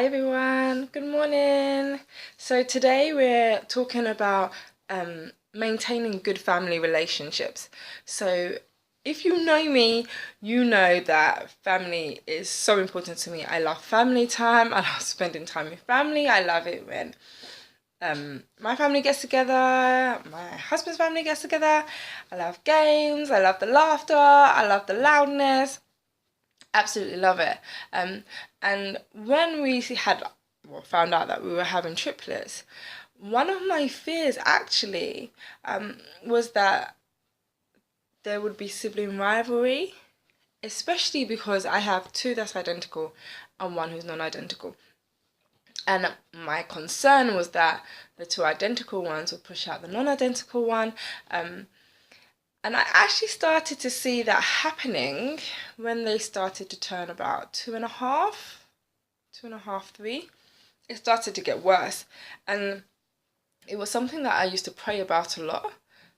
Hi everyone, good morning. So today we're talking about maintaining good family relationships. So if you know me, you know that family is so important to me. I love family time, I love spending time with family. I love it when my family gets together, my husband's family gets together. I love games, I love the laughter, I love the loudness. Absolutely love it. And when we found out that we were having triplets, one of my fears actually was that there would be sibling rivalry, especially because I have two that's identical and one who's non-identical. And my concern was that the two identical ones would push out the non-identical one. And I actually started to see that happening when they started to turn about 2.5, 3. It started to get worse. And it was something that I used to pray about a lot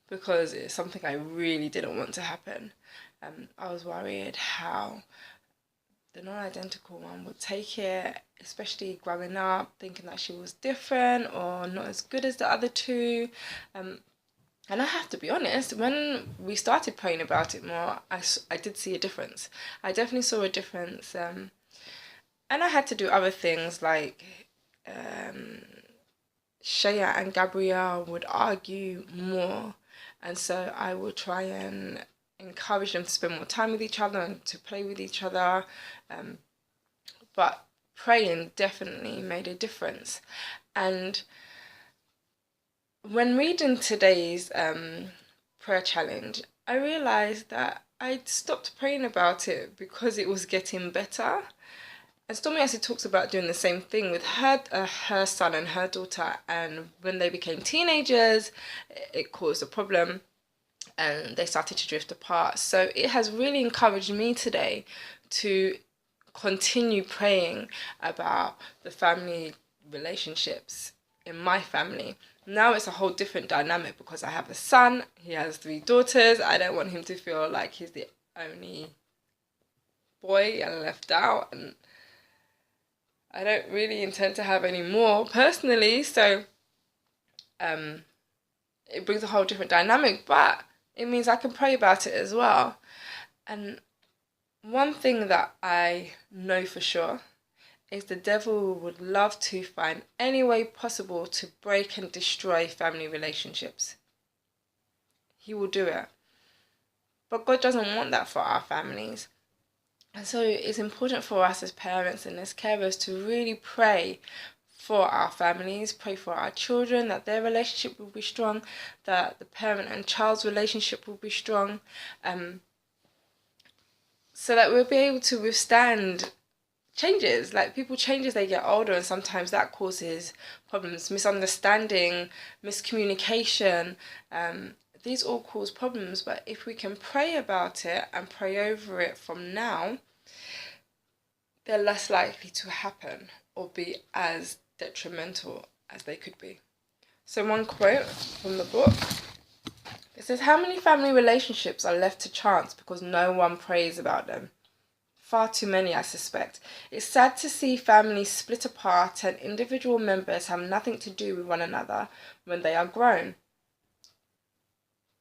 because it's something I really didn't want to happen. I was worried how the non-identical one would take it, especially growing up, thinking that she was different or not as good as the other two. And I have to be honest, when we started praying about it more, I did see a difference. I definitely saw a difference. And I had to do other things like Shaya and Gabrielle would argue more. And so I would try and encourage them to spend more time with each other and to play with each other. But praying definitely made a difference. And when reading today's prayer challenge, I realised that I'd stopped praying about it because it was getting better. And Stormy actually talks about doing the same thing with her son and her daughter, and when they became teenagers, it caused a problem and they started to drift apart. So it has really encouraged me today to continue praying about the family relationships in my family. Now it's a whole different dynamic because I have a son, he has 3 daughters. I don't want him to feel like he's the only boy and left out, and I don't really intend to have any more personally, so it brings a whole different dynamic, but it means I can pray about it as well. And one thing that I know for sure is the devil would love to find any way possible to break and destroy family relationships. He will do it. But God doesn't want that for our families. And so it's important for us as parents and as carers to really pray for our families, pray for our children, that their relationship will be strong, that the parent and child's relationship will be strong, so that we'll be able to withstand changes. Like, people change as they get older, and sometimes that causes problems, misunderstanding, miscommunication. These all cause problems, but if we can pray about it and pray over it from now, they're less likely to happen or be as detrimental as they could be. So one quote from the book, it says, "How many family relationships are left to chance because no one prays about them? Far too many, I suspect. It's sad to see families split apart and individual members have nothing to do with one another when they are grown.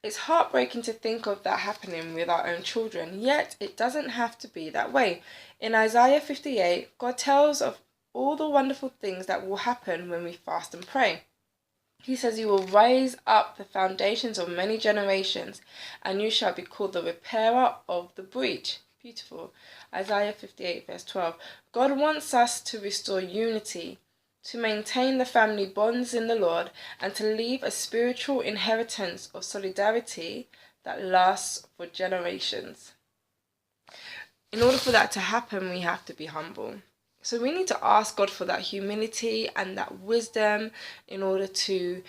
It's heartbreaking to think of that happening with our own children, yet it doesn't have to be that way. In Isaiah 58, God tells of all the wonderful things that will happen when we fast and pray. He says, 'You will raise up the foundations of many generations, and you shall be called the repairer of the breach.'" Beautiful. Isaiah 58 verse 12. God wants us to restore unity, to maintain the family bonds in the Lord, and to leave a spiritual inheritance of solidarity that lasts for generations. In order for that to happen, we have to be humble. So we need to ask God for that humility and that wisdom in order to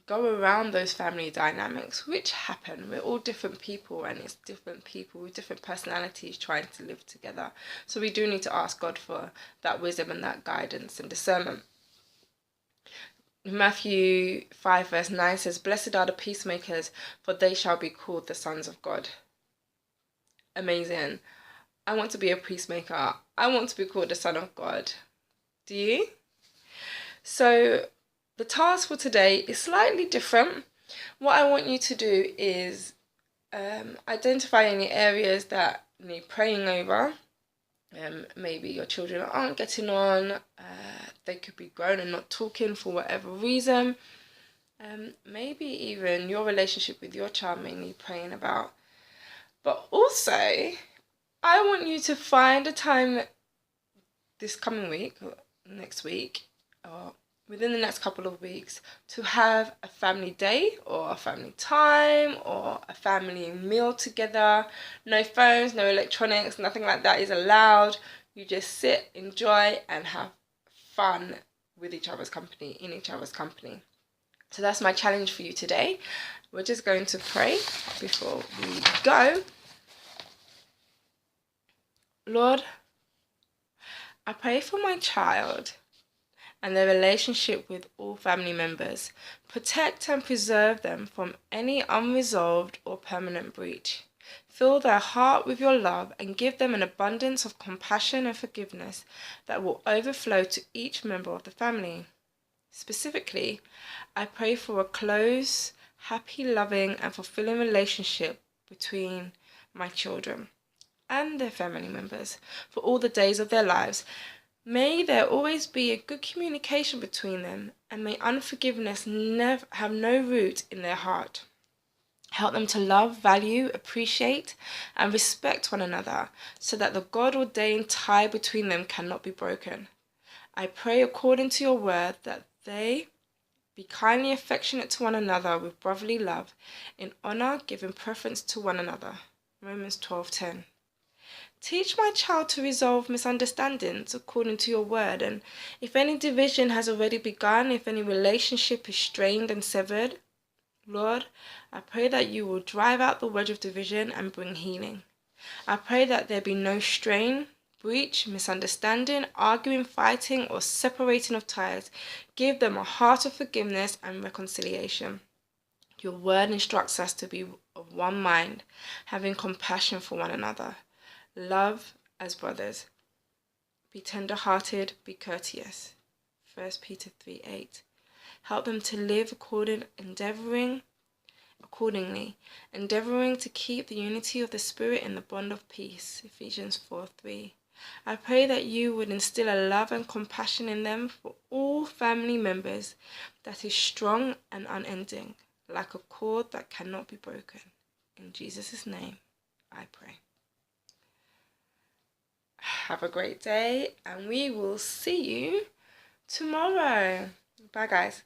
go around those family dynamics, which happen. We're all different people, and it's different people with different personalities trying to live together. So we do need to ask God for that wisdom and that guidance and discernment. Matthew 5 verse 9 says, "Blessed are the peacemakers, for they shall be called the sons of God." Amazing. I want to be a peacemaker. I want to be called the son of God. Do you? So the task for today is slightly different. What I want you to do is identify any areas that need praying over. Maybe your children aren't getting on. They could be grown and not talking for whatever reason. Maybe even your relationship with your child may need praying about. But also, I want you to find a time this coming week, or next week, or within the next couple of weeks, to have a family day or a family time or a family meal together. No phones, no electronics, nothing like that is allowed. You just sit, enjoy, and have fun with each other's company, in each other's company. So that's my challenge for you today. We're just going to pray before we go. Lord, I pray for my child and their relationship with all family members. Protect and preserve them from any unresolved or permanent breach. Fill their heart with your love and give them an abundance of compassion and forgiveness that will overflow to each member of the family. Specifically, I pray for a close, happy, loving, and fulfilling relationship between my children and their family members for all the days of their lives. May there always be a good communication between them, and may unforgiveness never have no root in their heart. Help them to love, value, appreciate, and respect one another, so that the God-ordained tie between them cannot be broken. I pray according to your word that they be kindly affectionate to one another with brotherly love, in honor, giving preference to one another. Romans 12:10. Teach my child to resolve misunderstandings according to your word, and if any division has already begun, if any relationship is strained and severed, Lord, I pray that you will drive out the wedge of division and bring healing. I pray that there be no strain, breach, misunderstanding, arguing, fighting, or separating of ties. Give them a heart of forgiveness and reconciliation. Your word instructs us to be of one mind, having compassion for one another. Love as brothers. Be tender-hearted, be courteous. 1 Peter 3:8. Help them to live accordingly, endeavoring to keep the unity of the Spirit in the bond of peace. Ephesians 4:3. I pray that you would instill a love and compassion in them for all family members that is strong and unending, like a cord that cannot be broken. In Jesus' name, I pray. Have a great day, and we will see you tomorrow. Bye, guys.